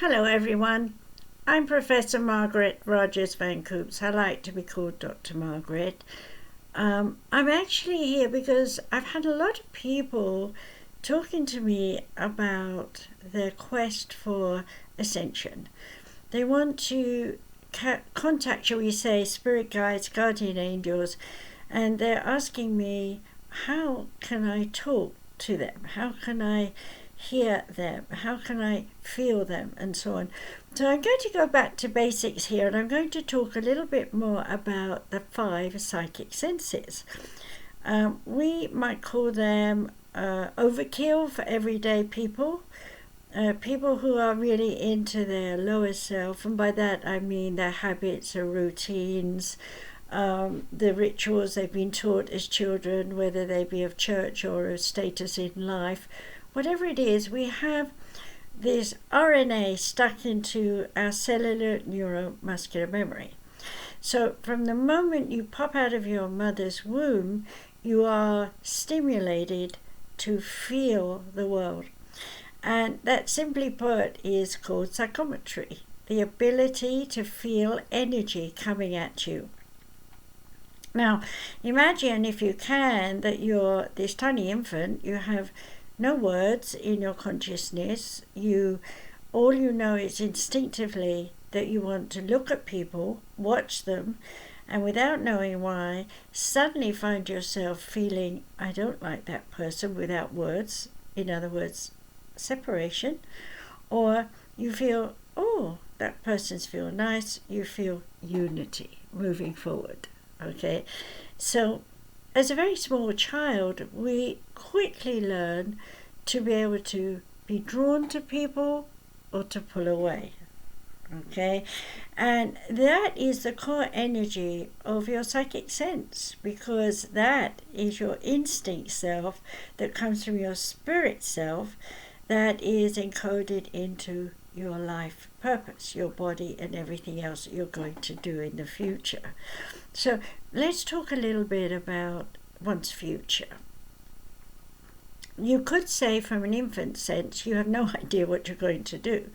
Hello everyone, I'm Professor Margaret Rogers Van Coops. I like to be called Dr. Margaret. I'm actually here because I've had a lot of people talking to me about their quest for ascension. They want to contact, shall we say, spirit guides, guardian angels, and they're asking me, how can I talk to them? How can I hear them? How can I feel them? And so on. So I'm going to go back to basics here, and I'm going to talk a little bit more about the 5 psychic senses. We might call them overkill for everyday people. People who are really into their lower self, and by that I mean their habits or routines, the rituals they've been taught as children, whether they be of church or of status in life. Whatever it is, we have this RNA stuck into our cellular neuromuscular memory. So from the moment you pop out of your mother's womb, you are stimulated to feel the world. And that, simply put, is called psychometry, the ability to feel energy coming at you. Now, imagine, if you can, that you're this tiny infant. You have no words in your consciousness. All you know is instinctively that you want to look at people, watch them, and without knowing why, suddenly find yourself feeling, I don't like that person, without words. In other words, separation. Or you feel, oh, that person's feel nice. You feel unity moving forward. Okay, so as a very small child, we quickly learn to be able to be drawn to people or to pull away. Okay, and that is the core energy of your psychic sense, because that is your instinct self that comes from your spirit self that is encoded into your life purpose, your body, and everything else that you're going to do in the future. So let's talk a little bit about one's future. You could say, from an infant sense, you have no idea what you're going to do.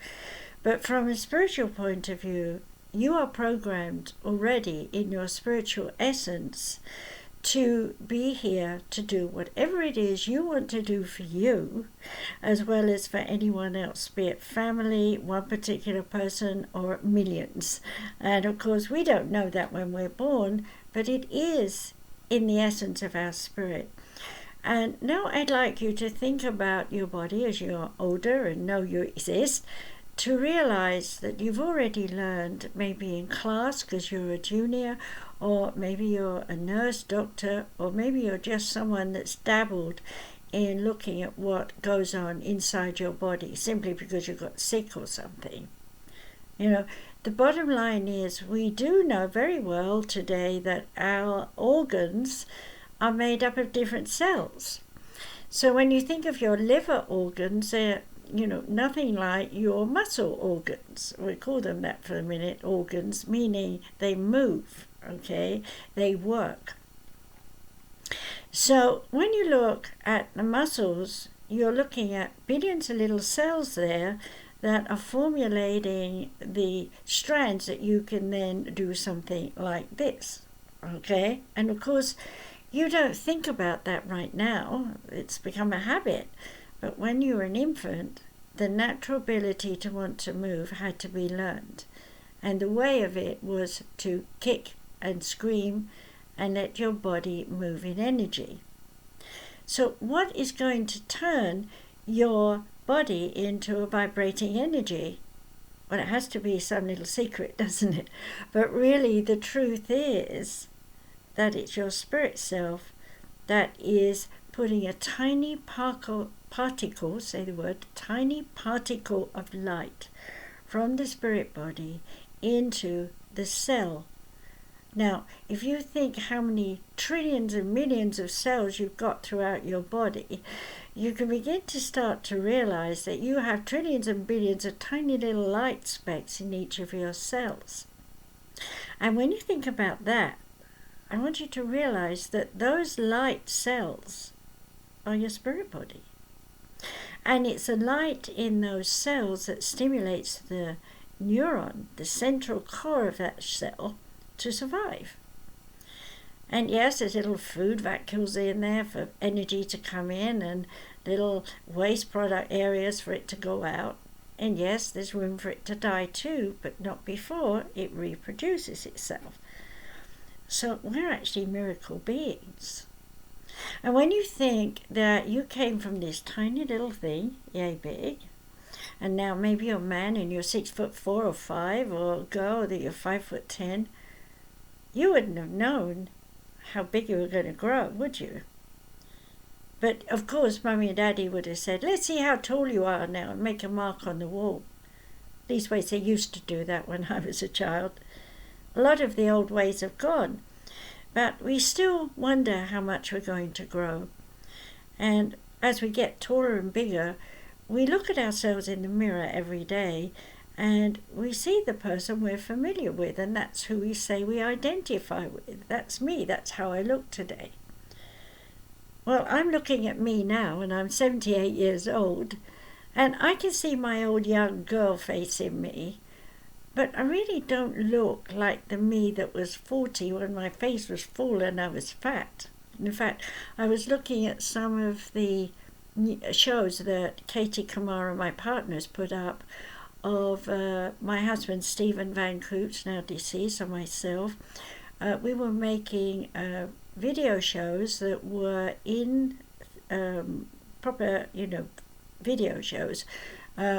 But from a spiritual point of view, you are programmed already in your spiritual essence to be here to do whatever it is you want to do for you, as well as for anyone else, be it family, one particular person, or millions. And of course, we don't know that when we're born, but it is in the essence of our spirit. And now I'd like you to think about your body as you're older and know you exist, to realize that you've already learned, maybe in class because you're a junior, or maybe you're a nurse, doctor, or maybe you're just someone that's dabbled in looking at what goes on inside your body simply because you got sick or something. You know, the bottom line is, we do know very well today that our organs are made up of different cells. So when you think of your liver organs, they're nothing like your muscle organs. We call them that for a minute, organs, meaning they move, okay? They work. So when you look at the muscles, you're looking at billions of little cells there that are formulating the strands that you can then do something like this, okay? And of course, you don't think about that right now. It's become a habit. But when you were an infant, the natural ability to want to move had to be learned. And the way of it was to kick and scream and let your body move in energy. So what is going to turn your body into a vibrating energy? Well, it has to be some little secret, doesn't it? But really, the truth is that it's your spirit self that is putting a tiny particle, say the word, tiny particle of light from the spirit body into the cell. Now, if you think how many trillions and millions of cells you've got throughout your body, you can begin to start to realize that you have trillions and billions of tiny little light specks in each of your cells. And when you think about that, I want you to realize that those light cells are your spirit body. And it's the light in those cells that stimulates the neuron, the central core of that cell, to survive. And yes, there's little food vacuoles in there for energy to come in and little waste product areas for it to go out. And yes, there's room for it to die too, but not before it reproduces itself. So we're actually miracle beings. And when you think that you came from this tiny little thing, yay big, and now maybe you're a man and you're 6'4" or 5, or a girl that you're 5'10", you wouldn't have known how big you were going to grow, would you? But of course, Mummy and Daddy would have said, let's see how tall you are now and make a mark on the wall. These ways, they used to do that when I was a child. A lot of the old ways have gone, but we still wonder how much we're going to grow. And as we get taller and bigger, we look at ourselves in the mirror every day and we see the person we're familiar with, and that's who we say we identify with. That's me, that's how I look today. Well, I'm looking at me now, and I'm 78 years old, and I can see my old young girl face in me, but I really don't look like the me that was 40 when my face was full and I was fat. In fact, I was looking at some of the shows that Katie Kamara, my partner's, put up of my husband Stephen Van Coops, now deceased, and myself. We were making video shows that were in proper, video shows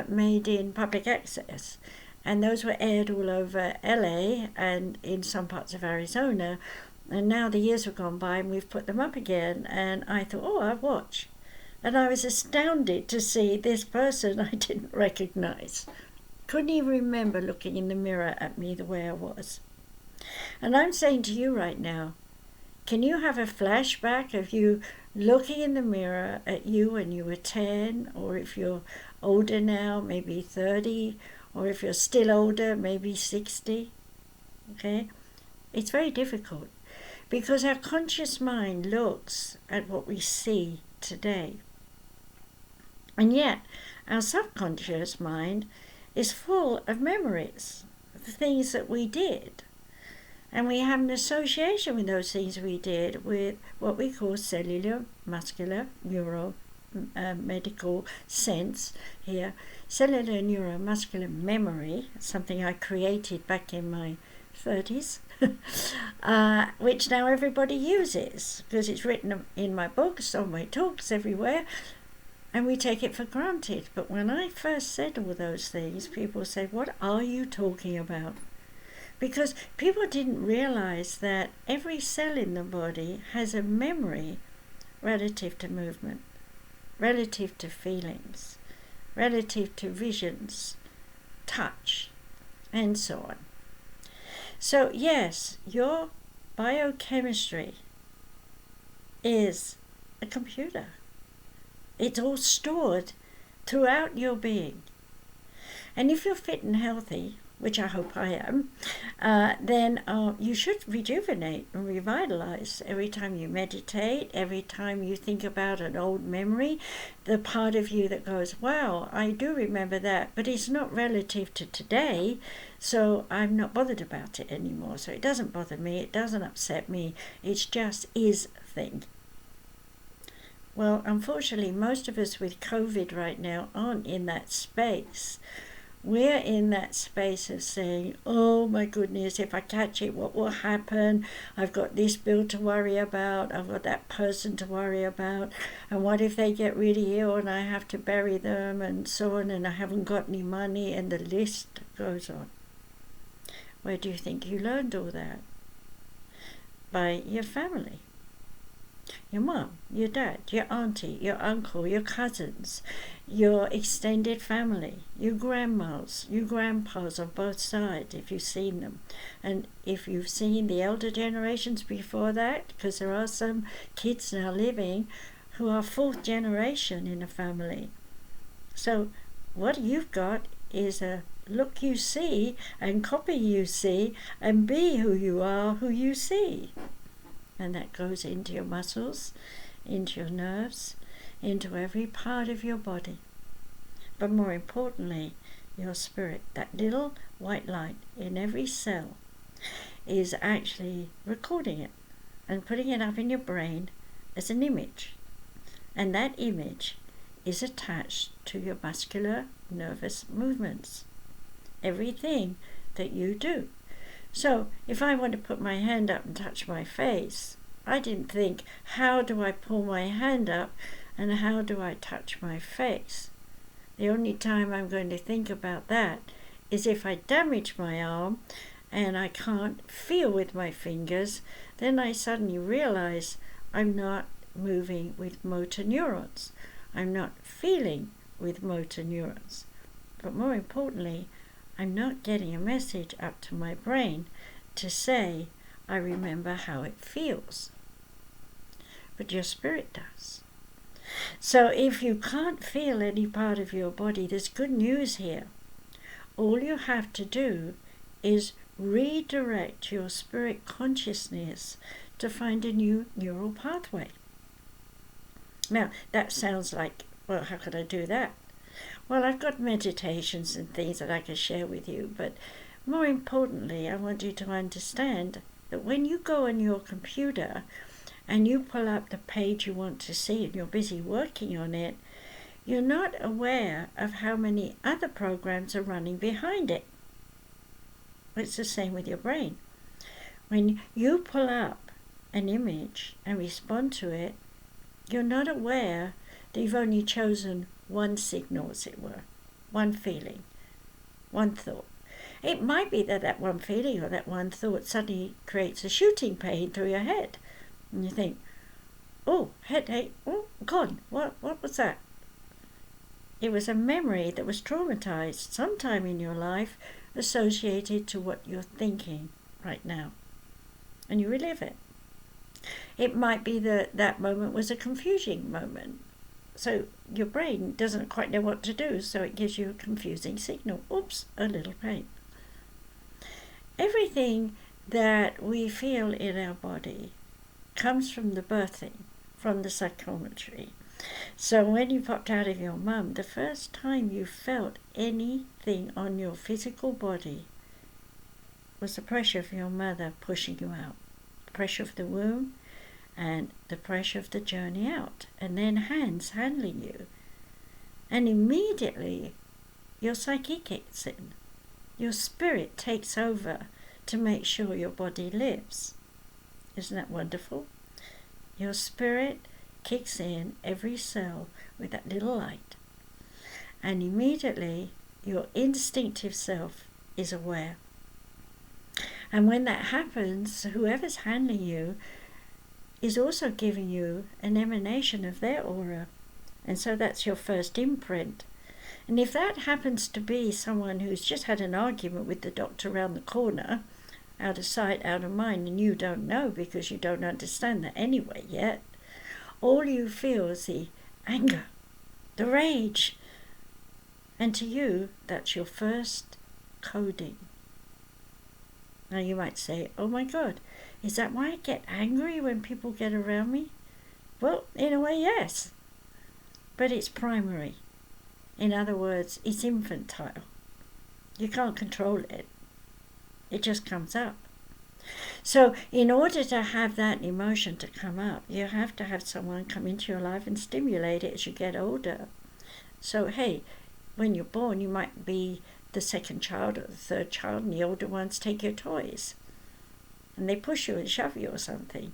made in public access. And those were aired all over LA and in some parts of Arizona. And now the years have gone by and we've put them up again. And I thought, I'll watch. And I was astounded to see this person I didn't recognize. Couldn't even remember looking in the mirror at me the way I was. And I'm saying to you right now, can you have a flashback of you looking in the mirror at you when you were 10, or if you're older now, maybe 30, or if you're still older, maybe 60? Okay? It's very difficult because our conscious mind looks at what we see today. And yet, our subconscious mind is full of memories of the things that we did. And we have an association with those things we did with what we call cellular, muscular, neuro, medical sense here. Cellular, neuromuscular memory, something I created back in my 30s, which now everybody uses because it's written in my books, on my talks, everywhere. And we take it for granted. But when I first said all those things, people said, what are you talking about? Because people didn't realize that every cell in the body has a memory relative to movement, relative to feelings, relative to visions, touch, and so on. So yes, your biochemistry is a computer. It's all stored throughout your being. And if you're fit and healthy, which I hope I am, then you should rejuvenate and revitalize every time you meditate, every time you think about an old memory, the part of you that goes, wow, I do remember that, but it's not relative to today, so I'm not bothered about it anymore. So it doesn't bother me, it doesn't upset me, it's just is thing. Well, unfortunately, most of us with COVID right now aren't in that space. We're in that space of saying, oh my goodness, if I catch it, what will happen? I've got this bill to worry about, I've got that person to worry about, and what if they get really ill and I have to bury them, and so on, and I haven't got any money, and the list goes on. Where do you think you learned all that? By your family. Your mum, your dad, your auntie, your uncle, your cousins, your extended family, your grandmas, your grandpas on both sides, if you've seen them. And if you've seen the elder generations before that, because there are some kids now living who are fourth generation in a family. So what you've got is a look you see and copy you see and be who you are, who you see. And that goes into your muscles, into your nerves, into every part of your body. But more importantly, your spirit, that little white light in every cell, is actually recording it and putting it up in your brain as an image. And that image is attached to your muscular nervous movements. Everything that you do. So if I want to put my hand up and touch my face, I didn't think, how do I pull my hand up and how do I touch my face? The only time I'm going to think about that is if I damage my arm and I can't feel with my fingers, then I suddenly realize I'm not moving with motor neurons. I'm not feeling with motor neurons. But more importantly, I'm not getting a message up to my brain to say, I remember how it feels. But your spirit does. So if you can't feel any part of your body, there's good news here. All you have to do is redirect your spirit consciousness to find a new neural pathway. Now, that sounds like, well, how could I do that? Well, I've got meditations and things that I can share with you, but more importantly, I want you to understand that when you go on your computer and you pull up the page you want to see and you're busy working on it, you're not aware of how many other programs are running behind it. It's the same with your brain. When you pull up an image and respond to it, you're not aware that you've only chosen one signal, as it were, one feeling, one thought. It might be that that one feeling or that one thought suddenly creates a shooting pain through your head. And you think, oh, headache, oh, gone. What was that? It was a memory that was traumatized sometime in your life associated to what you're thinking right now. And you relive it. It might be that that moment was a confusing moment. So your brain doesn't quite know what to do, so it gives you a confusing signal. Oops, a little pain. Everything that we feel in our body comes from the birthing, from the psychometry. So when you popped out of your mum, the first time you felt anything on your physical body was the pressure of your mother pushing you out. The pressure of the womb and the pressure of the journey out. And then hands handling you. And immediately your psyche kicks in. Your spirit takes over to make sure your body lives. Isn't that wonderful? Your spirit kicks in every cell with that little light. And immediately your instinctive self is aware. And when that happens, whoever's handling you is also giving you an emanation of their aura. And so that's your first imprint. And if that happens to be someone who's just had an argument with the doctor around the corner, out of sight, out of mind, and you don't know because you don't understand that anyway yet, all you feel is the anger, the rage. And to you, that's your first coding. Now you might say, oh my God, is that why I get angry when people get around me? Well, in a way, yes. But it's primary. In other words, it's infantile. You can't control it. It just comes up. So in order to have that emotion to come up, you have to have someone come into your life and stimulate it as you get older. So, hey, when you're born, you might be the second child or the third child, and the older ones take your toys. And they push you and shove you or something.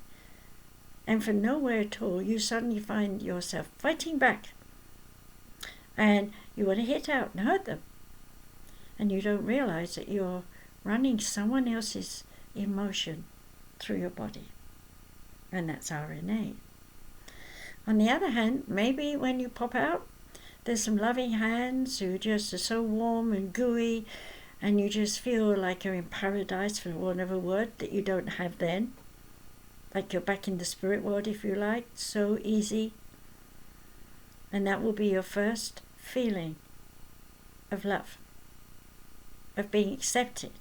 And from nowhere at all, you suddenly find yourself fighting back. And you want to hit out and hurt them. And you don't realize that you're running someone else's emotion through your body. And that's RNA. On the other hand, maybe when you pop out, there's some loving hands who just are so warm and gooey, and you just feel like you're in paradise, for want of a word, that you don't have then. Like you're back in the spirit world, if you like. So easy. And that will be your first feeling of love, of being accepted.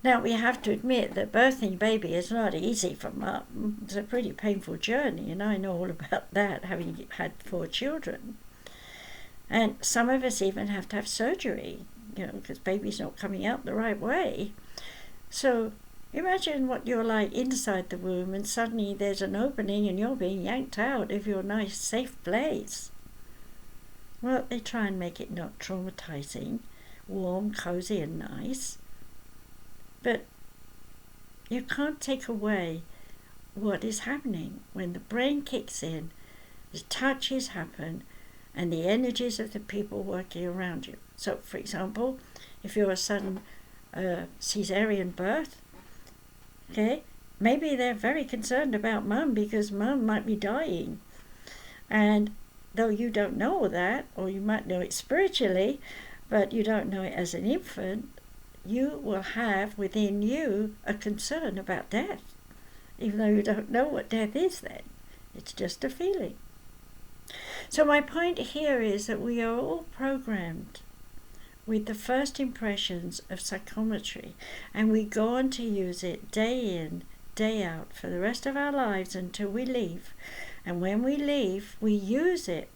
Now, we have to admit that birthing baby is not easy for mum. It's a pretty painful journey, and I know all about that, having had 4 children. And some of us even have to have surgery, because baby's not coming out the right way. So imagine what you're like inside the womb, and suddenly there's an opening and you're being yanked out of your nice, safe place. Well, they try and make it not traumatizing, warm, cozy and nice. But you can't take away what is happening when the brain kicks in, the touches happen, and the energies of the people working around you. So, for example, if you're a sudden cesarean birth, okay, maybe they're very concerned about mum because mum might be dying. And though you don't know that, or you might know it spiritually, but you don't know it as an infant, you will have within you a concern about death, even though you don't know what death is then. It's just a feeling. So my point here is that we are all programmed with the first impressions of psychometry, and we go on to use it day in, day out for the rest of our lives until we leave. And when we leave, we use it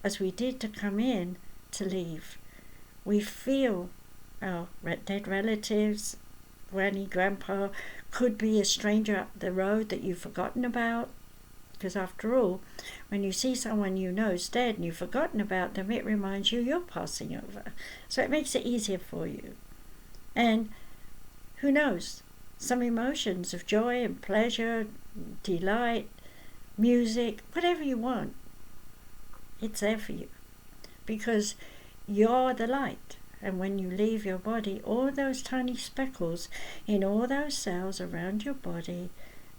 as we did to come in to leave. We feel our dead relatives, granny, grandpa, could be a stranger up the road that you've forgotten about. Because after all, when you see someone you know is dead and you've forgotten about them, it reminds you you're passing over. So it makes it easier for you. And who knows, some emotions of joy and pleasure, delight, music, whatever you want, it's there for you. Because you're the light. And when you leave your body, all those tiny speckles in all those cells around your body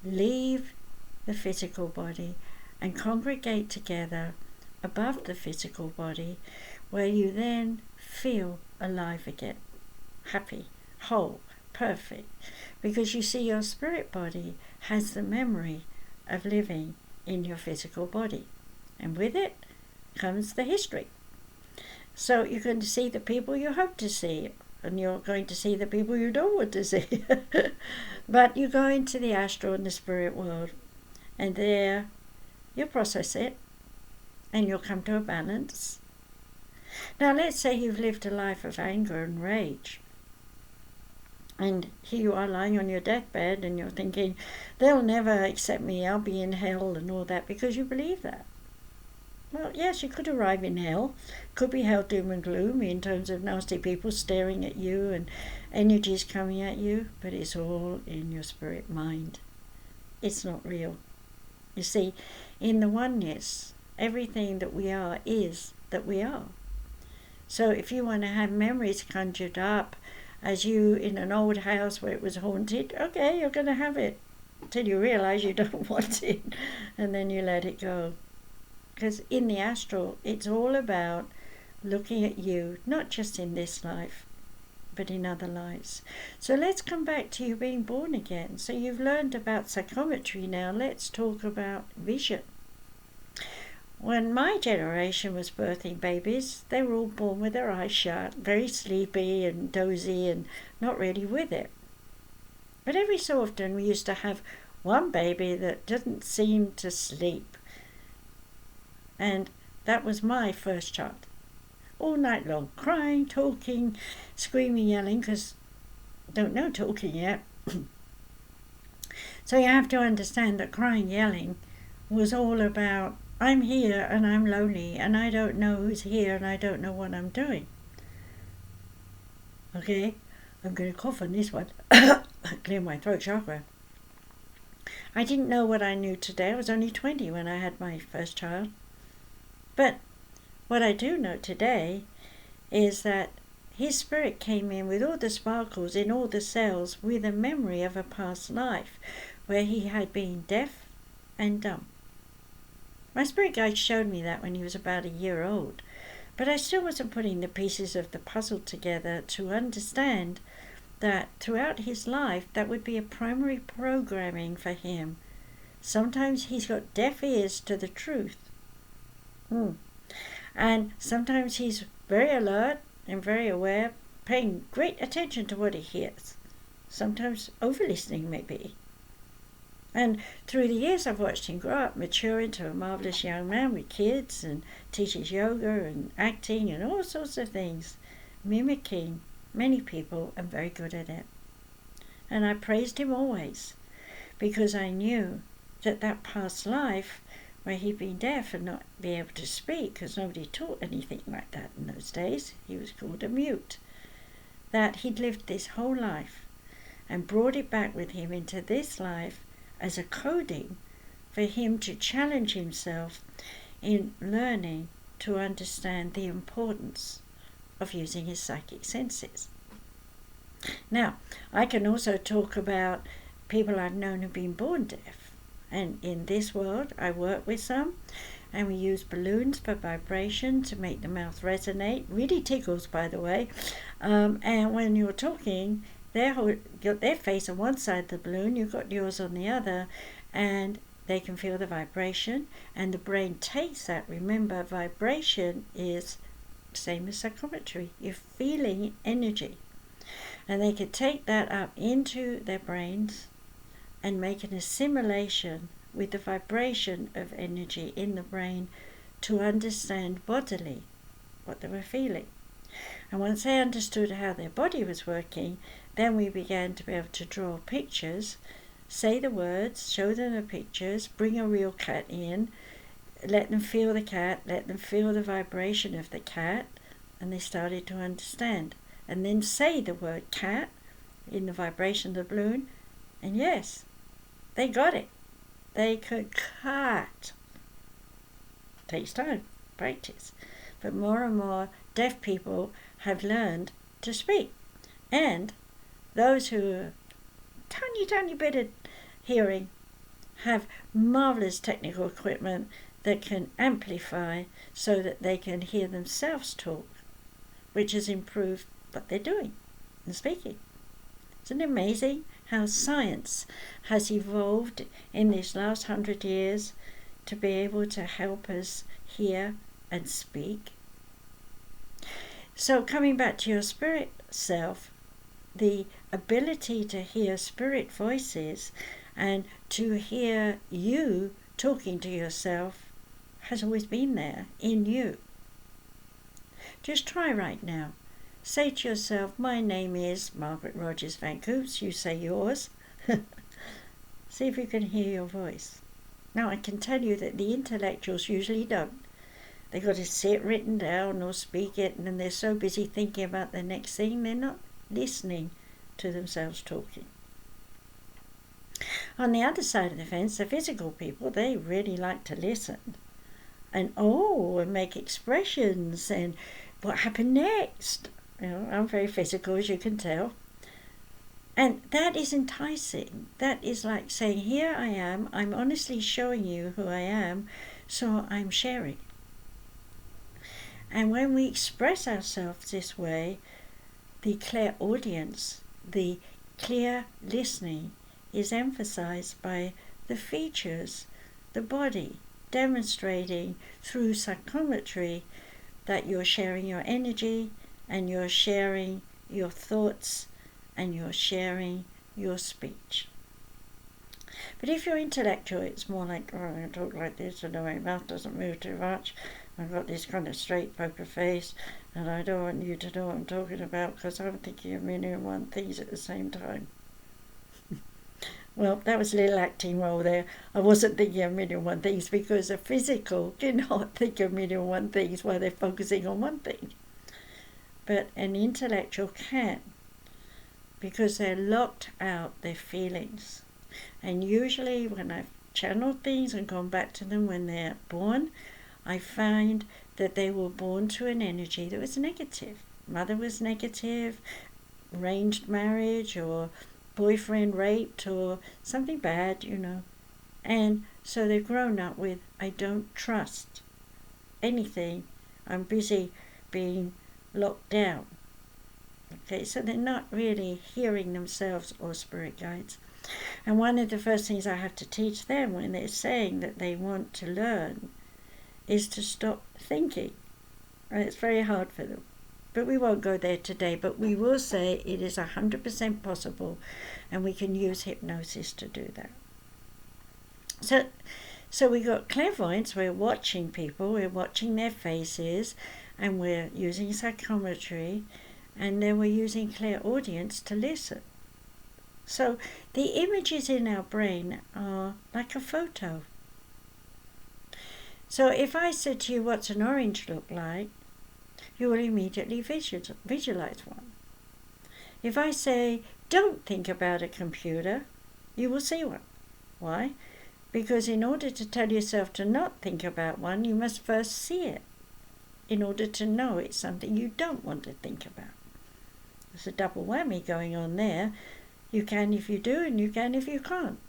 leave the physical body and congregate together above the physical body, where you then feel alive again, happy, whole, perfect, because you see your spirit body has the memory of living in your physical body, and with it comes the history. So you're going to see the people you hope to see, and you're going to see the people you don't want to see. But you go into the astral and the spirit world, and there you'll process it, and you'll come to a balance. Now let's say you've lived a life of anger and rage, and here you are lying on your deathbed, and you're thinking, they'll never accept me, I'll be in hell and all that, because you believe that. Well, yes, you could arrive in hell. Could be hell doom and gloom in terms of nasty people staring at you and energies coming at you, but it's all in your spirit mind. It's not real. You see, in the oneness, everything that we are is that we are. So if you want to have memories conjured up as you in an old house where it was haunted, okay, you're going to have it until you realize you don't want it, and then you let it go. Because in the astral, it's all about looking at you, not just in this life, but in other lives. So let's come back to you being born again. So you've learned about psychometry now. Let's talk about vision. When my generation was birthing babies, they were all born with their eyes shut, very sleepy and dozy and not really with it. But every so often we used to have one baby that didn't seem to sleep. And that was my first child. All night long, crying, talking, screaming, yelling, because I don't know talking yet. So you have to understand that crying, yelling was all about, I'm here and I'm lonely and I don't know who's here and I don't know what I'm doing. Okay, I'm going to cough on this one. Clear my throat chakra. I didn't know what I knew today. I was only 20 when I had my first child. But what I do know today is that his spirit came in with all the sparkles in all the cells with a memory of a past life where he had been deaf and dumb. My spirit guide showed me that when he was about a year old, but I still wasn't putting the pieces of the puzzle together to understand that throughout his life that would be a primary programming for him. Sometimes he's got deaf ears to the truth. And sometimes he's very alert and very aware, paying great attention to what he hears. Sometimes over-listening maybe. And through the years, I've watched him grow up, mature into a marvelous young man with kids, and teaches yoga and acting and all sorts of things, mimicking many people, and very good at it. And I praised him always, because I knew that past life where he'd been deaf and not be able to speak, because nobody taught anything like that in those days, he was called a mute, that he'd lived this whole life and brought it back with him into this life as a coding for him to challenge himself in learning to understand the importance of using his psychic senses. Now, I can also talk about people I've known who've been born deaf. And in this world, I work with some, and we use balloons for vibration to make the mouth resonate. Really tickles, by the way. And when you're talking, got their face on one side of the balloon, you've got yours on the other, and they can feel the vibration, and the brain takes that. Remember, vibration is same as psychometry. You're feeling energy. And they can take that up into their brains and make an assimilation with the vibration of energy in the brain to understand bodily what they were feeling. And once they understood how their body was working, then we began to be able to draw pictures, say the words, show them the pictures, bring a real cat in, let them feel the cat, let them feel the vibration of the cat, and they started to understand. And then say the word cat in the vibration of the balloon, and yes, they got it. They could cat. Takes time, practice. But more and more deaf people have learned to speak. And those who are tiny bit of hearing have marvelous technical equipment that can amplify so that they can hear themselves talk, which has improved what they're doing and speaking. Isn't it amazing how science has evolved in these last 100 years to be able to help us hear and speak? So coming back to your spirit self, the ability to hear spirit voices and to hear you talking to yourself has always been there in you. Just try right now. Say to yourself, my name is Margaret Rogers Van Coops. You say yours. See if you can hear your voice. Now, I can tell you that the intellectuals usually don't. They've got to see it written down or speak it, and then they're so busy thinking about the next thing, they're not listening to themselves talking. On the other side of the fence, the physical people, they really like to listen. And make expressions, and what happened next? You know, I'm very physical, as you can tell. And that is enticing. That is like saying, here I am, I'm honestly showing you who I am, so I'm sharing. And when we express ourselves this way, the clairaudience, the clear listening, is emphasized by the features, the body, demonstrating through psychometry that you're sharing your energy, and you're sharing your thoughts, and you're sharing your speech. But if you're intellectual, it's more like, I'm going to talk like this, and my mouth doesn't move too much. I've got this kind of straight poker face, and I don't want you to know what I'm talking about because I'm thinking of a million and one things at the same time. Well, that was a little acting role there. I wasn't thinking of a million and one things because a physical cannot think of a million and one things while they're focusing on one thing. But an intellectual can, because they're locked out their feelings. And usually when I've channeled things and gone back to them when they're born, I find that they were born to an energy that was negative. Mother was negative, arranged marriage, or boyfriend raped, or something bad, you know. And so they've grown up with, I don't trust anything. I'm busy being locked down. Okay, so they're not really hearing themselves or spirit guides. And one of the first things I have to teach them when they're saying that they want to learn is to stop thinking. And it's very hard for them. But we won't go there today, but we will say it is 100% possible, and we can use hypnosis to do that. So we got clairvoyance, we're watching people, we're watching their faces, and we're using psychometry, and then we're using clairaudience to listen. So the images in our brain are like a photo. So if I said to you, what's an orange look like? You will immediately visualize one. If I say, don't think about a computer, you will see one. Why? Because in order to tell yourself to not think about one, you must first see it in order to know it's something you don't want to think about. There's a double whammy going on there. You can if you do, and you can if you can't,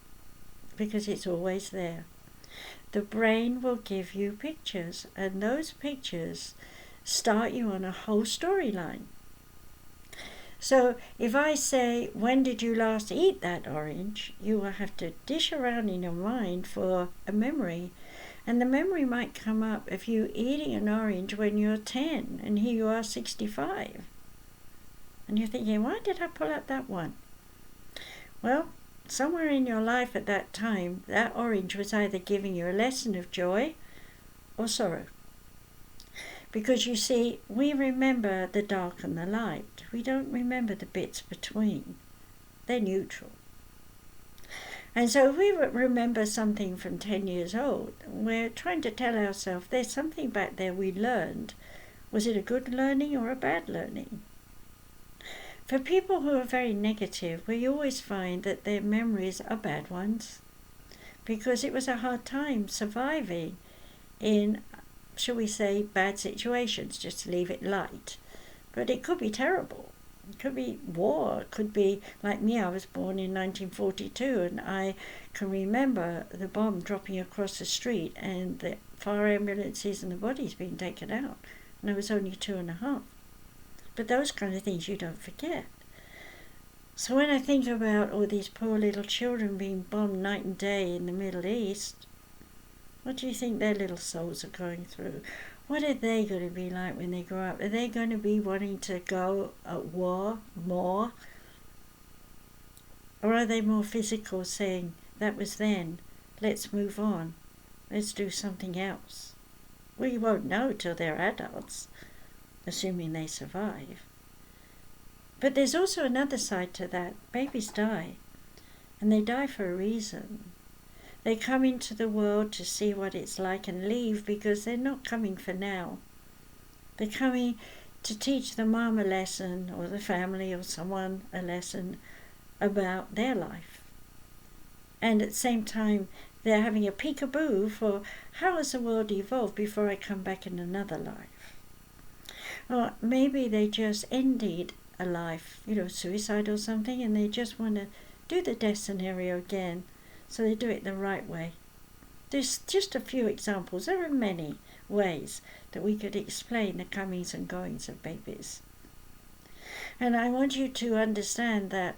because it's always there. The brain will give you pictures, and those pictures start you on a whole storyline. So if I say, when did you last eat that orange? You will have to dish around in your mind for a memory. And the memory might come up of you eating an orange when you're 10, and here you are 65. And you're thinking, why did I pull out that one? Well, somewhere in your life at that time, that orange was either giving you a lesson of joy or sorrow. Because you see, we remember the dark and the light. We don't remember the bits between. They're neutral. And so if we remember something from 10 years old, we're trying to tell ourselves there's something back there we learned. Was it a good learning or a bad learning? For people who are very negative, we always find that their memories are bad ones, because it was a hard time surviving in, shall we say, bad situations, just to leave it light. But it could be terrible. It could be war. It could be, like me, I was born in 1942, and I can remember the bomb dropping across the street and the fire ambulances and the bodies being taken out. And I was only 2.5. But those kind of things you don't forget. So when I think about all these poor little children being bombed night and day in the Middle East, what do you think their little souls are going through? What are they going to be like when they grow up? Are they going to be wanting to go at war more? Or are they more physical, saying, that was then, let's move on, let's do something else? We won't know till they're adults, assuming they survive. But there's also another side to that. Babies die, and they die for a reason. They come into the world to see what it's like and leave, because they're not coming for now. They're coming to teach the mom a lesson, or the family or someone a lesson about their life. And at the same time, they're having a peekaboo for how has the world evolved before I come back in another life. Or maybe they just ended a life, suicide or something, and they just want to do the death scenario again, so they do it the right way. There's just a few examples. There are many ways that we could explain the comings and goings of babies. And I want you to understand that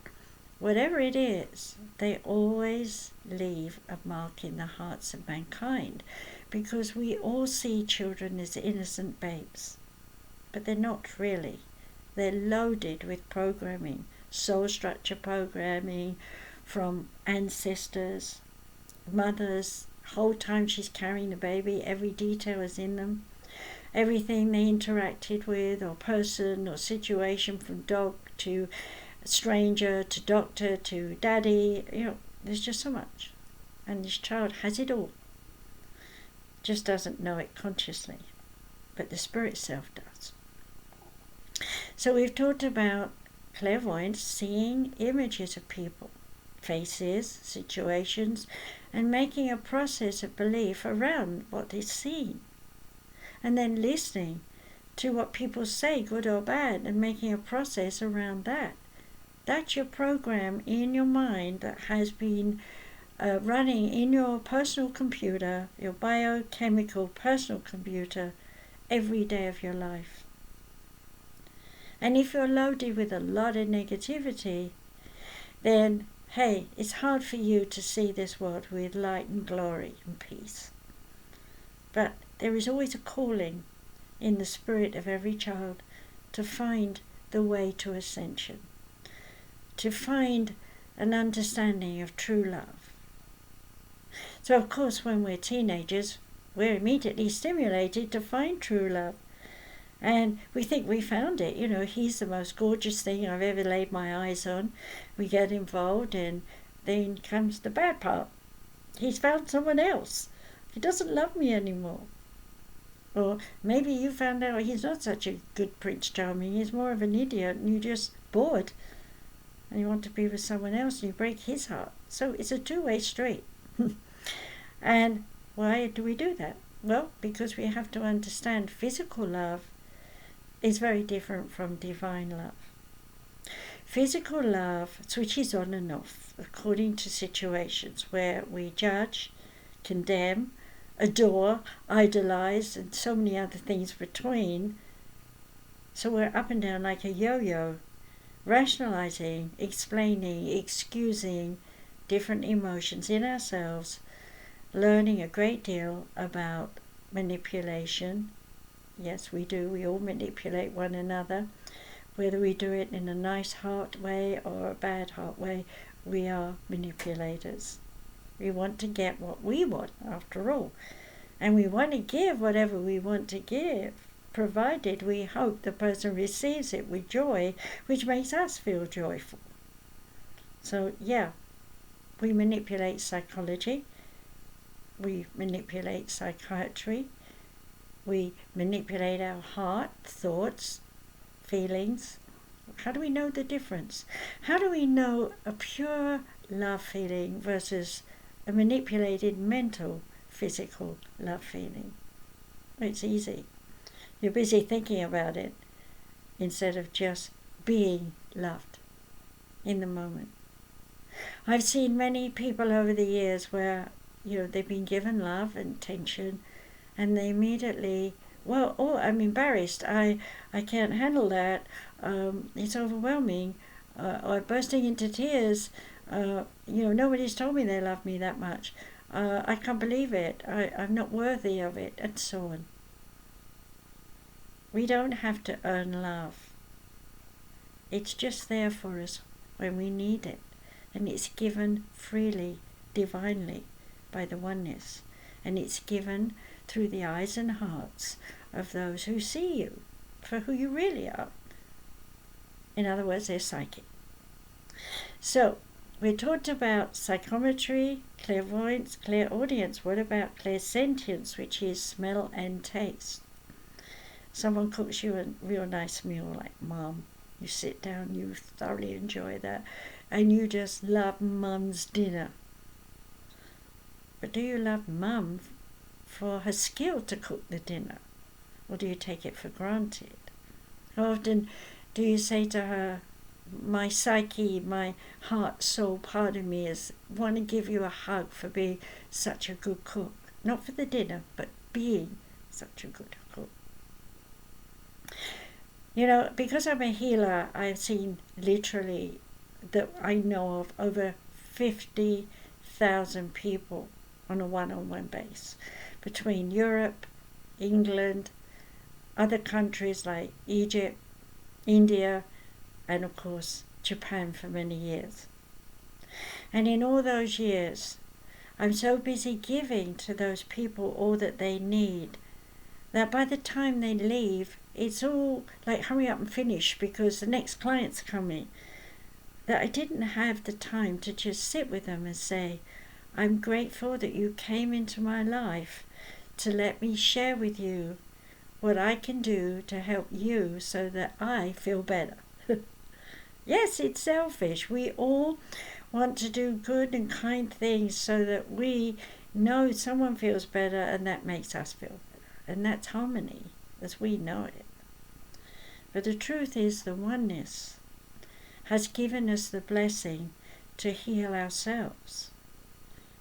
whatever it is, they always leave a mark in the hearts of mankind, because we all see children as innocent babes. But they're not really. They're loaded with programming, soul structure programming from ancestors, mothers. Whole time she's carrying the baby, every detail is in them. Everything they interacted with, or person, or situation, from dog to stranger to doctor to daddy, there's just so much. And this child has it all. Just doesn't know it consciously, but the spirit self does. So we've talked about clairvoyance, seeing images of people, faces, situations, and making a process of belief around what is seen. And then listening to what people say, good or bad, and making a process around that. That's your program in your mind that has been running in your personal computer, your biochemical personal computer, every day of your life. And if you're loaded with a lot of negativity, then, hey, it's hard for you to see this world with light and glory and peace. But there is always a calling in the spirit of every child to find the way to ascension, to find an understanding of true love. So of course when we're teenagers, we're immediately stimulated to find true love. And we think we found it. He's the most gorgeous thing I've ever laid my eyes on. We get involved, and then comes the bad part. He's found someone else. He doesn't love me anymore. Or maybe you found out he's not such a good Prince Charming. He's more of an idiot, and you're just bored. And you want to be with someone else, and you break his heart. So it's a two-way street. And why do we do that? Well, because we have to understand physical love is very different from divine love. Physical love switches on and off according to situations where we judge, condemn, adore, idolize, and so many other things between. So we're up and down like a yo-yo, rationalizing, explaining, excusing different emotions in ourselves, learning a great deal about manipulation. Yes, we do. We all manipulate one another. Whether we do it in a nice heart way or a bad heart way, we are manipulators. We want to get what we want, after all. And we want to give whatever we want to give, provided we hope the person receives it with joy, which makes us feel joyful. So, yeah, we manipulate psychology. We manipulate psychiatry. We manipulate our heart, thoughts, feelings. How do we know the difference? How do we know a pure love feeling versus a manipulated mental, physical love feeling? It's easy. You're busy thinking about it instead of just being loved in the moment. I've seen many people over the years where, they've been given love and attention, and they immediately, I'm embarrassed. I can't handle that. It's overwhelming. Or bursting into tears. Nobody's told me they love me that much. I can't believe it. I'm not worthy of it, and so on. We don't have to earn love. It's just there for us when we need it. And it's given freely, divinely, by the oneness. And it's given through the eyes and hearts of those who see you for who you really are. In other words, they're psychic. So, we talked about psychometry, clairvoyance, clairaudience. What about clairsentience, which is smell and taste? Someone cooks you a real nice meal like Mom. You sit down, you thoroughly enjoy that, and you just love Mum's dinner. But do you love Mum for her skill to cook the dinner? Or do you take it for granted? How often do you say to her, my psyche, my heart, soul part of me is want to give you a hug for being such a good cook. Not for the dinner, but being such a good cook. Because I'm a healer, I've seen literally, that I know of, over 50,000 people on a one-on-one base. Between Europe, England, other countries like Egypt, India, and of course Japan for many years. And in all those years, I'm so busy giving to those people all that they need, that by the time they leave, it's all like hurry up and finish because the next client's coming. That I didn't have the time to just sit with them and say, I'm grateful that you came into my life to let me share with you what I can do to help you so that I feel better. Yes, it's selfish. We all want to do good and kind things so that we know someone feels better and that makes us feel better. And that's harmony as we know it. But the truth is the oneness has given us the blessing to heal ourselves.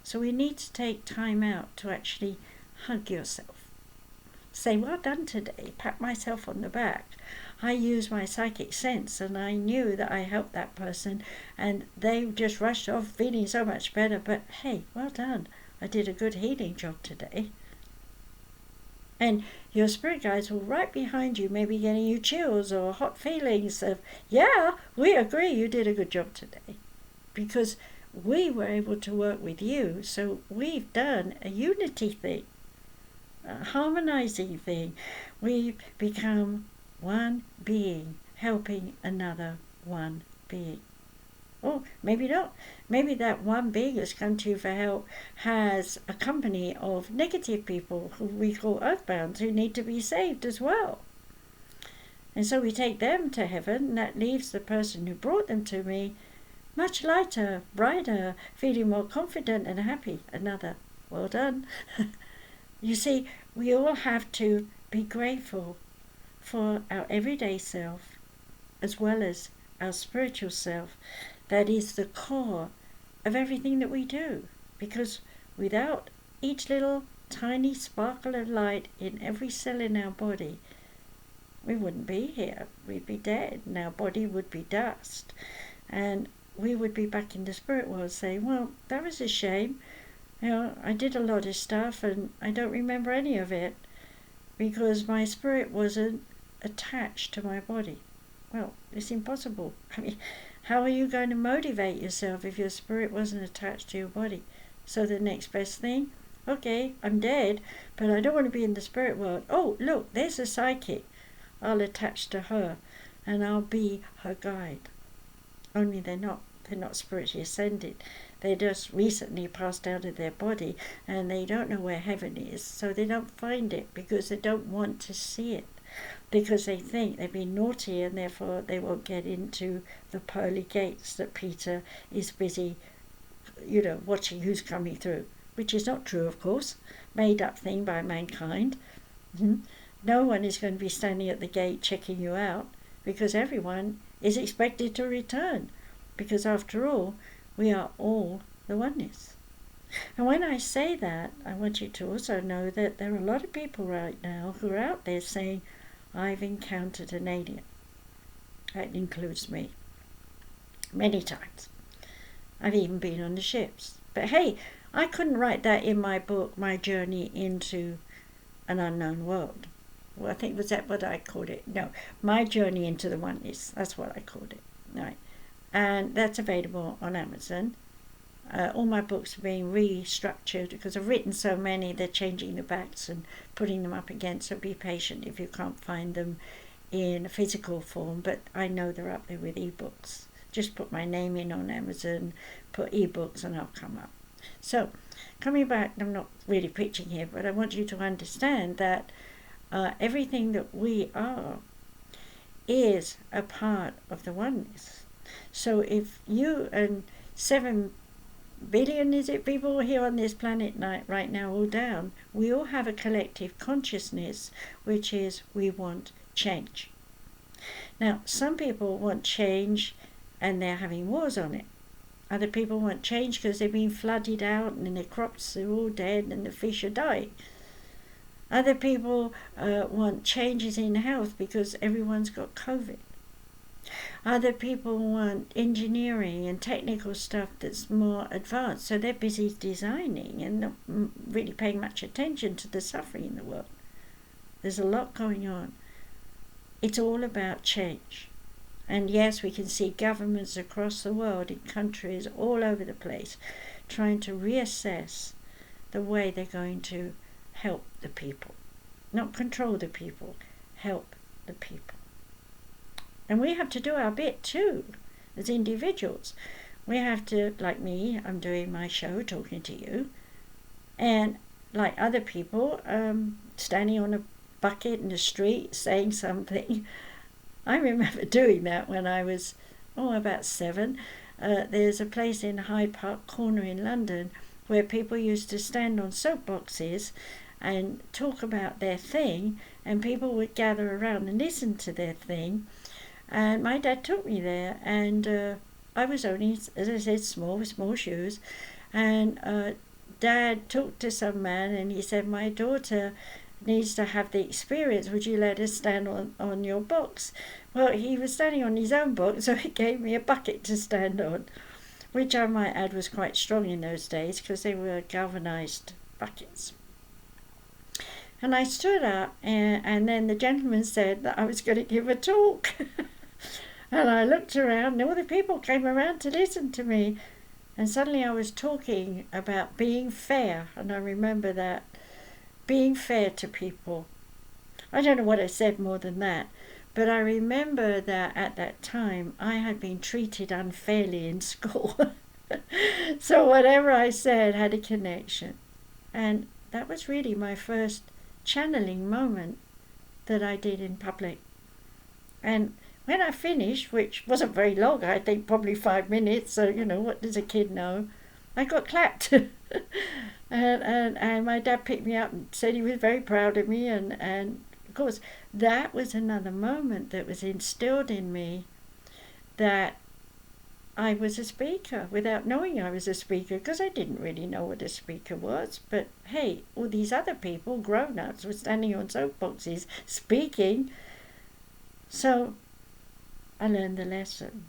So we need to take time out to actually hug yourself. Say, well done today, pat myself on the back. I used my psychic sense and I knew that I helped that person and they just rushed off feeling so much better. But hey, well done. I did a good healing job today. And your spirit guides will right behind you, maybe getting you chills or hot feelings of, yeah, we agree you did a good job today. Because we were able to work with you, so we've done a unity thing, a harmonizing thing. We've become one being helping another one being. Or maybe not. Maybe that one being that's come to you for help has a company of negative people who we call earthbound who need to be saved as well. And so we take them to heaven, and that leaves the person who brought them to me much lighter, brighter, feeling more confident and happy. Another, well done. You see, we all have to be grateful for our everyday self as well as our spiritual self. That is the core of everything that we do, because without each little tiny sparkle of light in every cell in our body, we wouldn't be here. We'd be dead, and our body would be dust. And we would be back in the spirit world saying, well, that was a shame. You know, I did a lot of stuff and I don't remember any of it because my spirit wasn't attached to my body. Well, it's impossible. I mean, how are you going to motivate yourself if your spirit wasn't attached to your body? So the next best thing, okay, I'm dead, but I don't want to be in the spirit world. Oh, look, there's a psychic. I'll attach to her and I'll be her guide. Only they're not spiritually ascended. They just recently passed out of their body and they don't know where heaven is, so they don't find it because they don't want to see it, because they think they've been naughty and therefore they won't get into the pearly gates that Peter is busy, watching who's coming through, which is not true, of course, made up thing by mankind. No one is going to be standing at the gate checking you out, because everyone is expected to return, because after all, we are all the oneness. And when I say that, I want you to also know that there are a lot of people right now who are out there saying, I've encountered an alien. That includes me. Many times. I've even been on the ships. But hey, I couldn't write that in my book, My Journey into an Unknown World. Well, I think, was that what I called it? No, My Journey into the Oneness. That's what I called it. Right. And that's available on Amazon. All my books are being restructured because I've written so many, they're changing the backs and putting them up again, so be patient if you can't find them in a physical form, but I know they're up there with ebooks. Just put my name in on Amazon, put ebooks, and I'll come up. So, coming back, I'm not really preaching here, but I want you to understand that everything that we are is a part of the oneness. So if you and 7 billion, is it, people here on this planet right now, all down, we all have a collective consciousness, which is we want change. Now, some people want change and they're having wars on it. Other people want change because they've been flooded out and their crops are all dead and the fish are dying. Other people want changes in health because everyone's got COVID. Other people want engineering and technical stuff that's more advanced, so they're busy designing and not really paying much attention to the suffering in the world. There's a lot going on. It's all about change. And yes, we can see governments across the world, in countries all over the place, trying to reassess the way they're going to help the people. Not control the people, help the people. And we have to do our bit too, as individuals. We have to, like me, I'm doing my show, talking to you. And like other people, standing on a bucket in the street, saying something. I remember doing that when I was, about 7. There's a place in Hyde Park Corner in London where people used to stand on soapboxes and talk about their thing, and people would gather around and listen to their thing. And my dad took me there, and I was only, as I said, small, with small shoes. And Dad talked to some man, and he said, my daughter needs to have the experience. Would you let her stand on your box? Well, he was standing on his own box, so he gave me a bucket to stand on, which I might add was quite strong in those days because they were galvanized buckets. And I stood up, and then the gentleman said that I was going to give a talk. And I looked around, and all the people came around to listen to me. And suddenly I was talking about being fair, and I remember that, being fair to people. I don't know what I said more than that, but I remember that at that time I had been treated unfairly in school. So whatever I said had a connection. And that was really my first channeling moment that I did in public. And when I finished, which wasn't very long, I think probably 5 minutes, so what does a kid know? I got clapped. and my dad picked me up and said he was very proud of me, and of course that was another moment that was instilled in me, that I was a speaker without knowing I was a speaker, because I didn't really know what a speaker was. But hey, all these other people, grown-ups, were standing on soapboxes speaking. So I learned the lesson.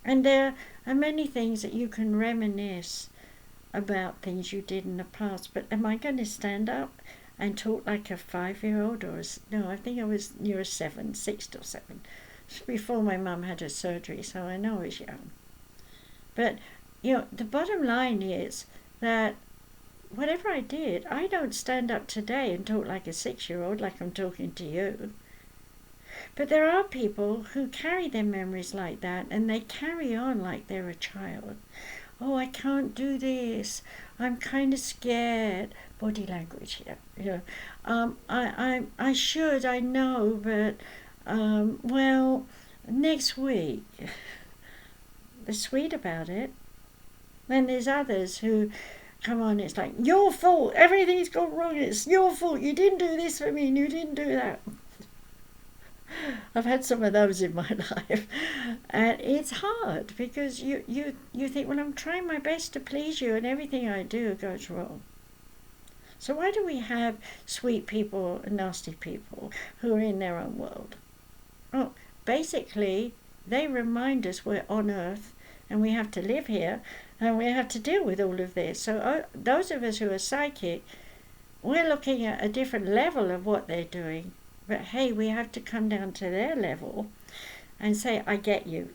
And there are many things that you can reminisce about things you did in the past. But am I going to stand up and talk like a 5-year-old? No, I think I was near 7, 6 or 7. Before my mum had her surgery, so I know I was young. But, the bottom line is that whatever I did, I don't stand up today and talk like a 6-year-old, like I'm talking to you. But there are people who carry their memories like that, and they carry on like they're a child. Oh, I can't do this. I'm kind of scared. Body language here. I should, I know, but, well, next week. They're sweet about it. Then there's others who come on, it's like, your fault, everything's gone wrong, it's your fault, you didn't do this for me and you didn't do that. I've had some of those in my life, and it's hard because you think, well, I'm trying my best to please you and everything I do goes wrong. So why do we have sweet people and nasty people who are in their own world? Well, basically they remind us we're on earth and we have to live here and we have to deal with all of this. So those of us who are psychic, we're looking at a different level of what they're doing. But hey, we have to come down to their level and say, I get you.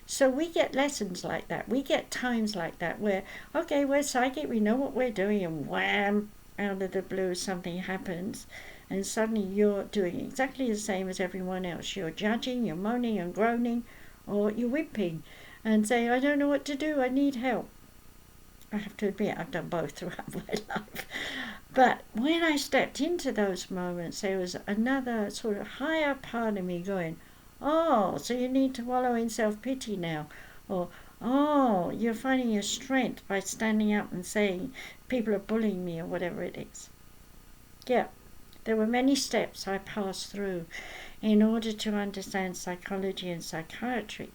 So we get lessons like that. We get times like that where, okay, we're psychic, we know what we're doing, and wham, out of the blue something happens. And suddenly you're doing exactly the same as everyone else. You're judging, you're moaning and groaning, or you're whimpering and saying, I don't know what to do, I need help. I have to admit, I've done both throughout my life. But when I stepped into those moments, there was another sort of higher part of me going, oh, so you need to wallow in self-pity now. Or, oh, you're finding your strength by standing up and saying, people are bullying me, or whatever it is. Yeah. There were many steps I passed through in order to understand psychology and psychiatry.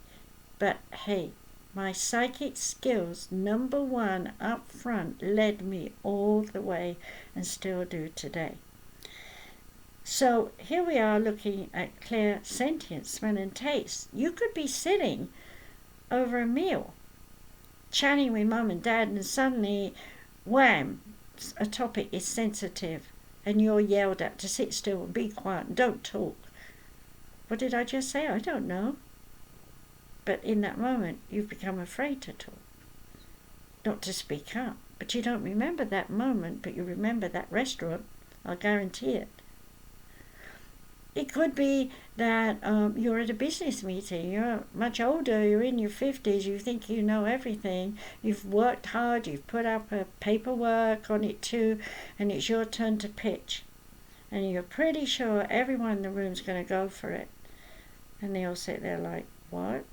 But hey, my psychic skills, number one up front, led me all the way and still do today. So here we are looking at clear sentience, smell and taste. You could be sitting over a meal, chatting with mum and dad, and suddenly, wham, a topic is sensitive. And you're yelled at to sit still and be quiet and don't talk. What did I just say? I don't know. But in that moment, you've become afraid to talk, not to speak up. But you don't remember that moment, but you remember that restaurant. I'll guarantee it. It could be that you're at a business meeting, you're much older, you're in your 50s, you think you know everything, you've worked hard, you've put up a paperwork on it too, and it's your turn to pitch. And you're pretty sure everyone in the room's going to go for it. And they all sit there like, what?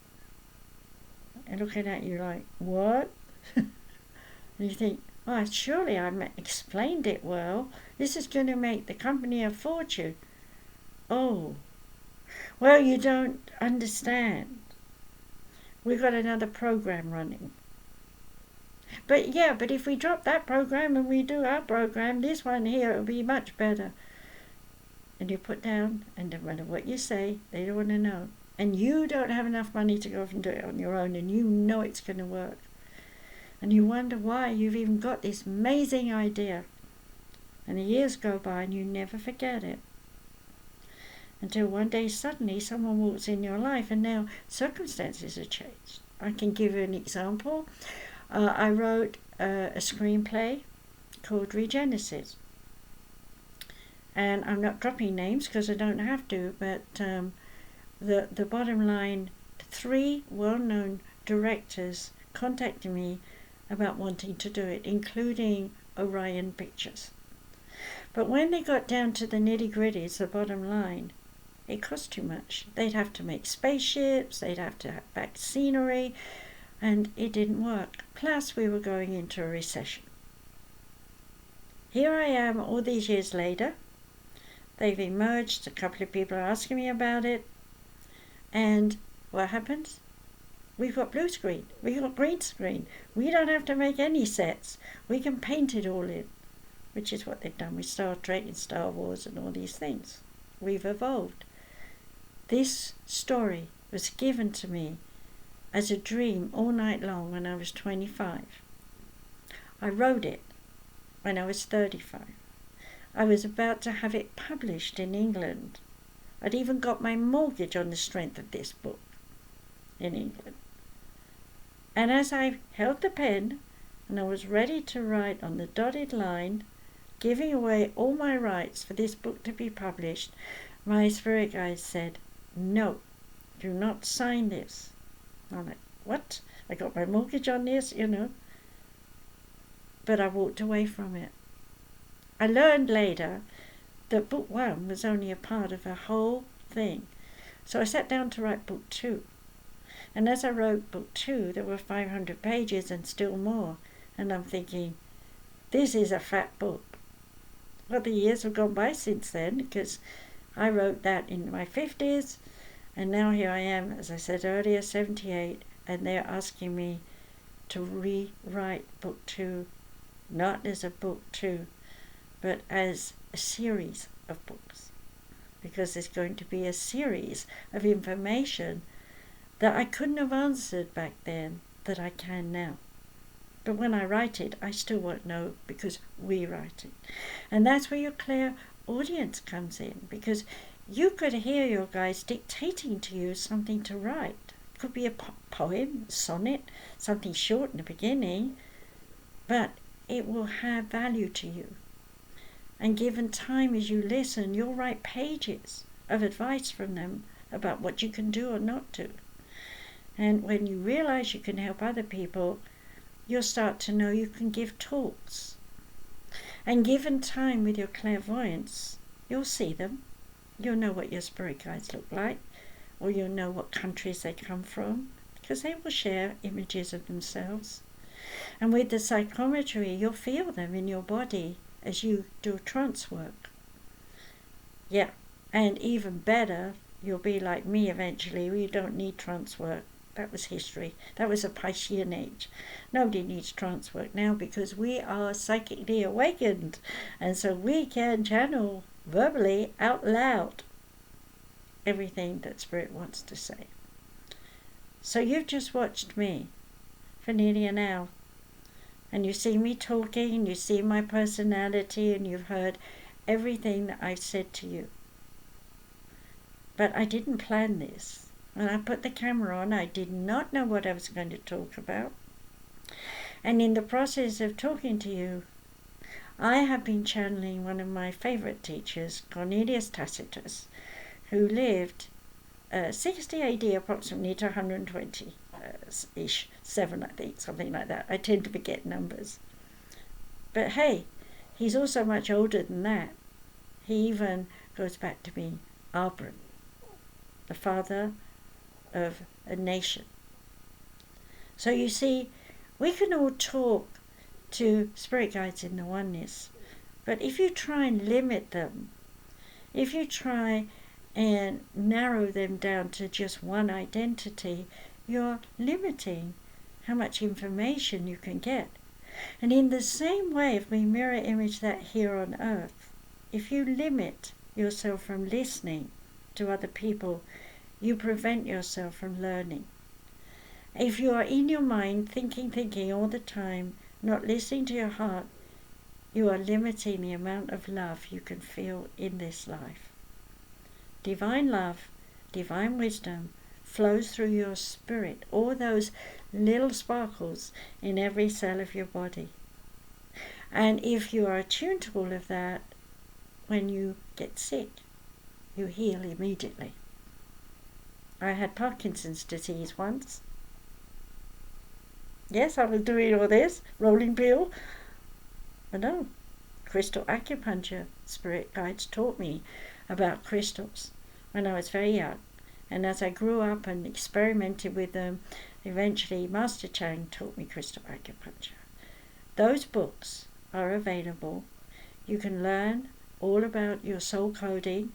And looking at you like, what? And you think, oh, surely I explained it well. This is going to make the company a fortune. Oh, well, you don't understand. We've got another program running. But if we drop that program and we do our program, this one here will be much better. And you put down, and no matter what you say, they don't want to know. And you don't have enough money to go off and do it on your own, and you know it's going to work. And you wonder why you've even got this amazing idea. And the years go by and you never forget it. Until one day suddenly someone walks in your life and now circumstances have changed. I can give you an example. I wrote a screenplay called Regenesis. And I'm not dropping names because I don't have to, but the bottom line, 3 well-known directors contacted me about wanting to do it, including Orion Pictures. But when they got down to the nitty-gritties, the bottom line, it cost too much. They'd have to make spaceships, they'd have to have back scenery, and it didn't work. Plus, we were going into a recession. Here I am all these years later. They've emerged. A couple of people are asking me about it. And what happens? We've got blue screen. We've got green screen. We don't have to make any sets. We can paint it all in, which is what they've done with Star Trek and Star Wars and all these things. We've evolved. This story was given to me as a dream all night long when I was 25. I wrote it when I was 35. I was about to have it published in England. I'd even got my mortgage on the strength of this book in England. And as I held the pen and I was ready to write on the dotted line, giving away all my rights for this book to be published, my spirit guide said, "No, do not sign this." I'm like, what? I got my mortgage on this, But I walked away from it. I learned later that book 1 was only a part of a whole thing. So I sat down to write book 2. And as I wrote book 2, there were 500 pages and still more. And I'm thinking, this is a fat book. Well, the years have gone by since then, because I wrote that in my 50s. And now here I am, as I said earlier, 78. And they're asking me to rewrite book 2, not as a book 2, but as a series of books, because there's going to be a series of information that I couldn't have answered back then that I can now. But when I write it, I still won't know, because we write it. And that's where your clairaudience comes in, because you could hear your guides dictating to you something to write. It could be a poem, a sonnet, something short in the beginning, but it will have value to you. And given time as you listen, you'll write pages of advice from them about what you can do or not do. And when you realize you can help other people, you'll start to know you can give talks. And given time with your clairvoyance, you'll see them. You'll know what your spirit guides look like, or you'll know what countries they come from, because they will share images of themselves. And with the psychometry, you'll feel them in your body as you do trance work. Yeah, and even better, you'll be like me eventually. We don't need trance work. That was history. That was a Piscean age. Nobody needs trance work now, because we are psychically awakened, and so we can channel verbally out loud everything that Spirit wants to say. So you've just watched me for nearly an hour, and you see me talking, and you see my personality, and you've heard everything that I've said to you. But I didn't plan this. When I put the camera on, I did not know what I was going to talk about. And in the process of talking to you, I have been channeling one of my favorite teachers, Cornelius Tacitus, who lived 60 AD approximately to 120-ish, 7 I think, something like that. I tend to forget numbers. But hey, he's also much older than that. He even goes back to being Abram, the father of a nation. So you see, we can all talk to spirit guides in the oneness, but if you try and limit them, if you try and narrow them down to just one identity, you're limiting how much information you can get. And in the same way, if we mirror image that here on earth, if you limit yourself from listening to other people, you prevent yourself from learning. If you are in your mind thinking all the time, not listening to your heart, you are limiting the amount of love you can feel in this life. Divine love, divine wisdom flows through your spirit, all those little sparkles in every cell of your body. And if you are attuned to all of that, when you get sick, you heal immediately. I had Parkinson's disease once. Yes, I was doing all this, rolling pill. But no, crystal acupuncture spirit guides taught me about crystals when I was very young. And as I grew up and experimented with them, eventually Master Chang taught me crystal acupuncture. Those books are available. You can learn all about your soul coding.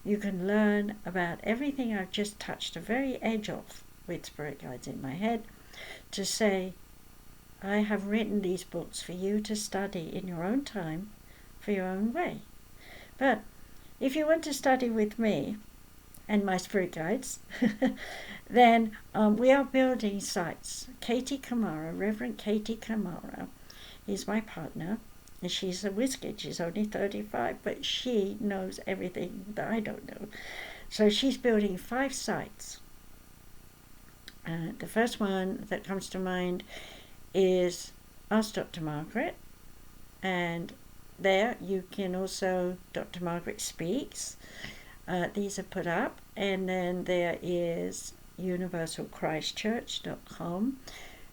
You can learn about everything I've just touched the very edge of with spirit guides in my head to say, I have written these books for you to study in your own time, for your own way. But if you want to study with me and my spirit guides, then we are building sites. Katie Kamara, Reverend Katie Kamara, is my partner. And she's a whiz-kid. She's only 35, but she knows everything that I don't know. So she's building 5 sites. The first one that comes to mind is Ask Dr. Margaret. And there you can also, Dr. Margaret Speaks. These are put up. And then there is universalchristchurch.com,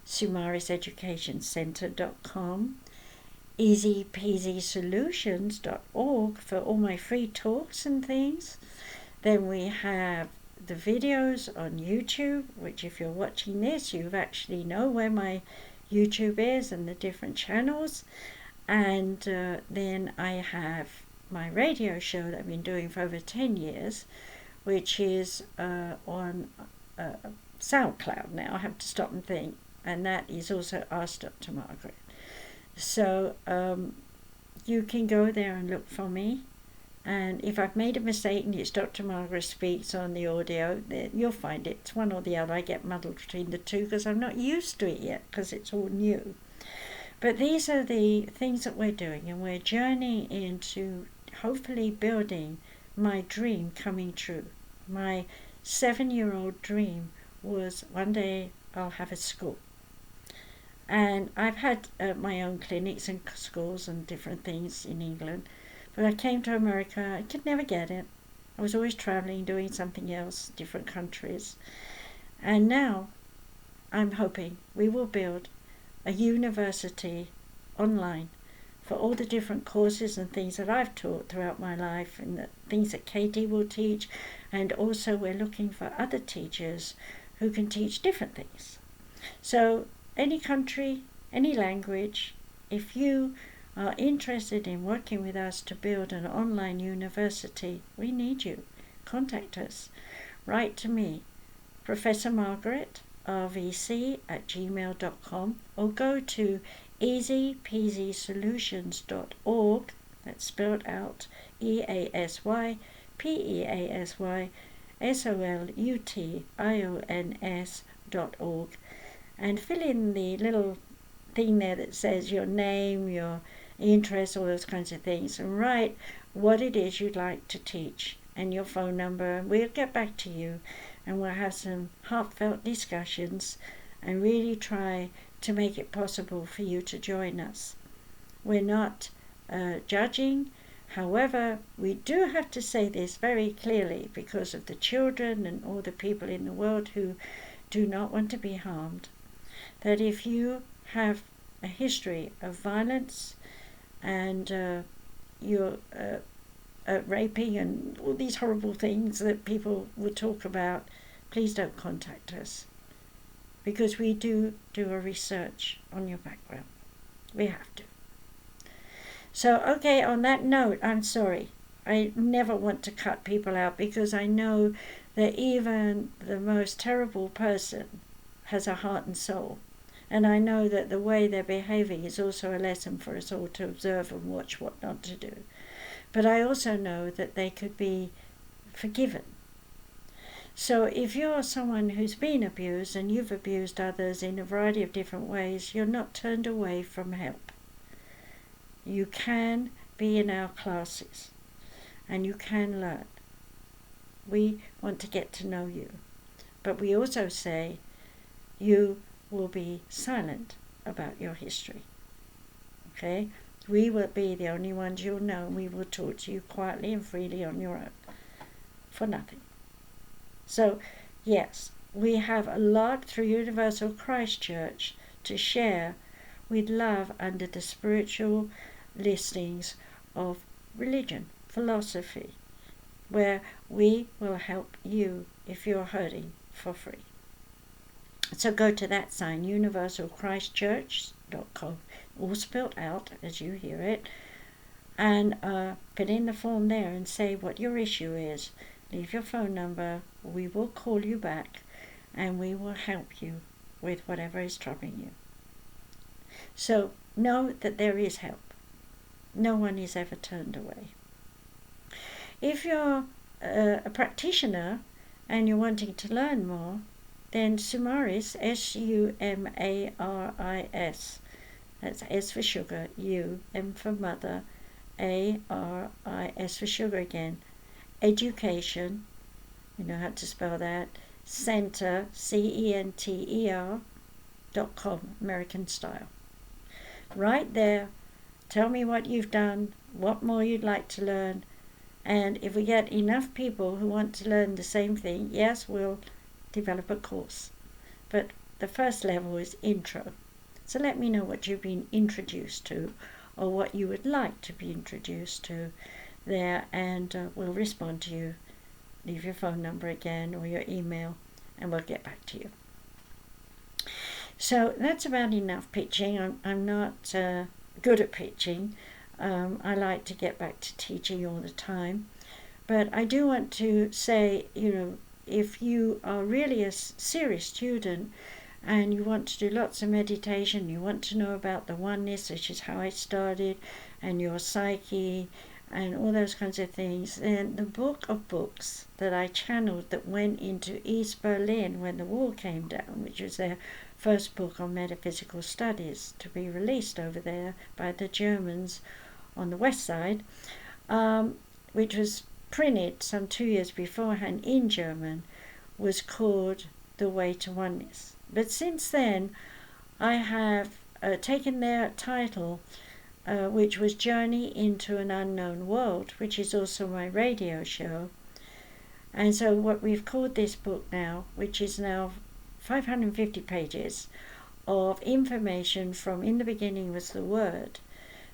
sumariseducationcenter.com, easypeasysolutions.org for all my free talks and things. Then we have the videos on YouTube, which if you're watching this, you actually know where my YouTube is and the different channels. And then I have my radio show that I've been doing for over 10 years, which is on SoundCloud now. I have to stop and think. And that is also Ask Dr. Margaret. So you can go there and look for me. And if I've made a mistake and it's Dr. Margaret Speaks on the audio, you'll find it. It's one or the other. I get muddled between the two because I'm not used to it yet because it's all new. But these are the things that we're doing, and we're journeying into hopefully building my dream coming true. My 7-year-old dream was one day I'll have a school. And I've had my own clinics and schools and different things in England. But I came to America, I could never get it. I was always traveling, doing something else, different countries. And now I'm hoping we will build a university online for all the different courses and things that I've taught throughout my life and the things that Katie will teach. And also we're looking for other teachers who can teach different things. So any country, any language, if you are interested in working with us to build an online university, we need you. Contact us. Write to me, Professor Margaret, rvc@gmail.com, or go to easypeasysolutions.org, that's spelled out EASYPEASYSOLUTIONS.org, and fill in the little thing there that says your name, your interests, all those kinds of things, and write what it is you'd like to teach and your phone number, and we'll get back to you and we'll have some heartfelt discussions and really try to make it possible for you to join us. We're not judging. However, we do have to say this very clearly because of the children and all the people in the world who do not want to be harmed, that if you have a history of violence and you're raping and all these horrible things that people would talk about, please don't contact us, because we do a research on your background. We have to. So, okay, on that note, I'm sorry. I never want to cut people out because I know that even the most terrible person has a heart and soul. And I know that the way they're behaving is also a lesson for us all to observe and watch what not to do. But I also know that they could be forgiven. So if you're someone who's been abused and you've abused others in a variety of different ways, you're not turned away from help. You can be in our classes and you can learn. We want to get to know you. But we also say you will be silent about your history. Okay? We will be the only ones you'll know, and we will talk to you quietly and freely on your own for nothing. So, yes, we have a lot through Universal Christ Church to share with love under the spiritual listings of religion, philosophy, where we will help you if you're hurting for free. So go to that sign, universalchristchurch.com, all spelled out as you hear it, and fill in the form there and say what your issue is. Leave your phone number. We will call you back, and we will help you with whatever is troubling you. So know that there is help. No one is ever turned away. If you're a practitioner and you're wanting to learn more, then Sumaris, S-U-M-A-R-I-S, that's S for sugar, U, M for mother, A-R-I-S for sugar again, education, you know how to spell that, center, CENTER.com, American style. Right there, tell me what you've done, what more you'd like to learn, and if we get enough people who want to learn the same thing, yes, we'll develop a course. But the first level is intro. So let me know what you've been introduced to or what you would like to be introduced to there, and we'll respond to you. Leave your phone number again or your email, and we'll get back to you. So that's about enough pitching. I'm not good at pitching. I like to get back to teaching all the time. But I do want to say, if you are really a serious student and you want to do lots of meditation, you want to know about the oneness, which is how I started, and your psyche, and all those kinds of things, then the book of books that I channeled that went into East Berlin when the wall came down, which was their first book on metaphysical studies to be released over there by the Germans on the west side, which was printed some 2 years beforehand in German, was called The Way to Oneness. But since then, I have taken their title, which was Journey into an Unknown World, which is also my radio show. And so what we've called this book now, which is now 550 pages of information from In the Beginning Was the Word,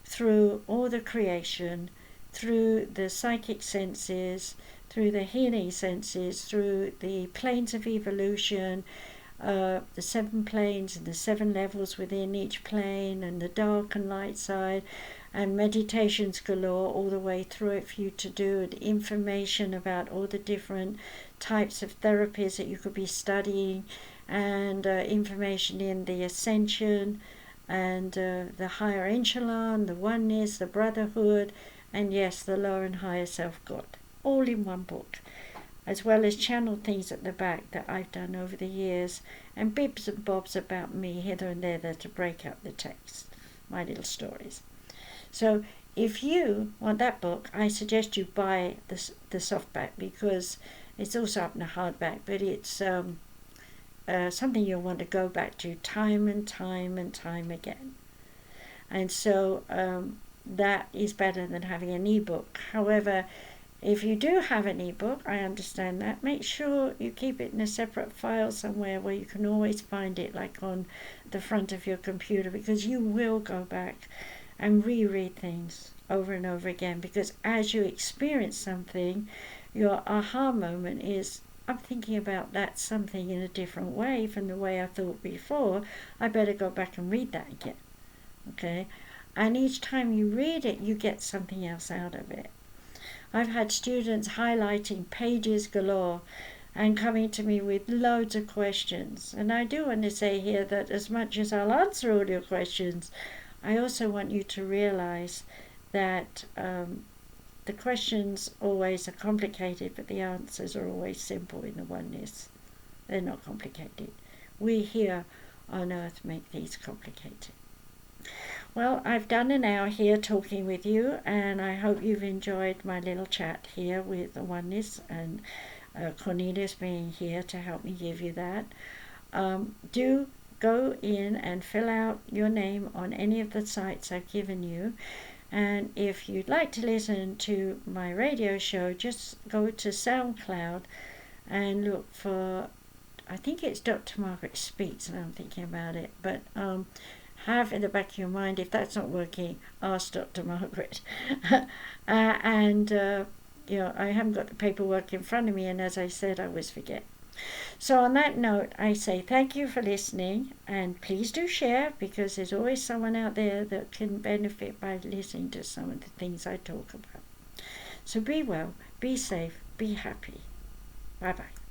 through all the creation, through the psychic senses, through the healing senses, through the planes of evolution, the 7 planes and the 7 levels within each plane, and the dark and light side, and meditations galore all the way through it for you to do, and information about all the different types of therapies that you could be studying, and information in the ascension, and the higher echelon, the oneness, the brotherhood, and yes, the lower and higher self-God, all in one book, as well as channel things at the back that I've done over the years, and bibs and bobs about me hither and there to break up the text, my little stories. So if you want that book, I suggest you buy the softback, because it's also up in a hardback, but it's something you'll want to go back to time and time and time again. And so that is better than having an ebook. However, if you do have an ebook, I understand that, make sure you keep it in a separate file somewhere where you can always find it, like on the front of your computer, because you will go back and reread things over and over again, because as you experience something, your aha moment is, I'm thinking about that something in a different way from the way I thought before. I better go back and read that again. Okay? And each time you read it, you get something else out of it. I've had students highlighting pages galore and coming to me with loads of questions. And I do want to say here that as much as I'll answer all your questions, I also want you to realize that the questions always are complicated, but the answers are always simple in the oneness. They're not complicated. We here on earth make these complicated. Well, I've done an hour here talking with you, and I hope you've enjoyed my little chat here with the oneness, and Cornelius being here to help me give you that. Do go in and fill out your name on any of the sites I've given you. And if you'd like to listen to my radio show, just go to SoundCloud and look for, I think it's Dr. Margaret Speaks, and I'm thinking about it, but have in the back of your mind, if that's not working, ask Dr. Margaret. And I haven't got the paperwork in front of me, and as I said, I always forget. So on that note, I say thank you for listening, and please do share, because there's always someone out there that can benefit by listening to some of the things I talk about. So be well, be safe, be happy. Bye-bye.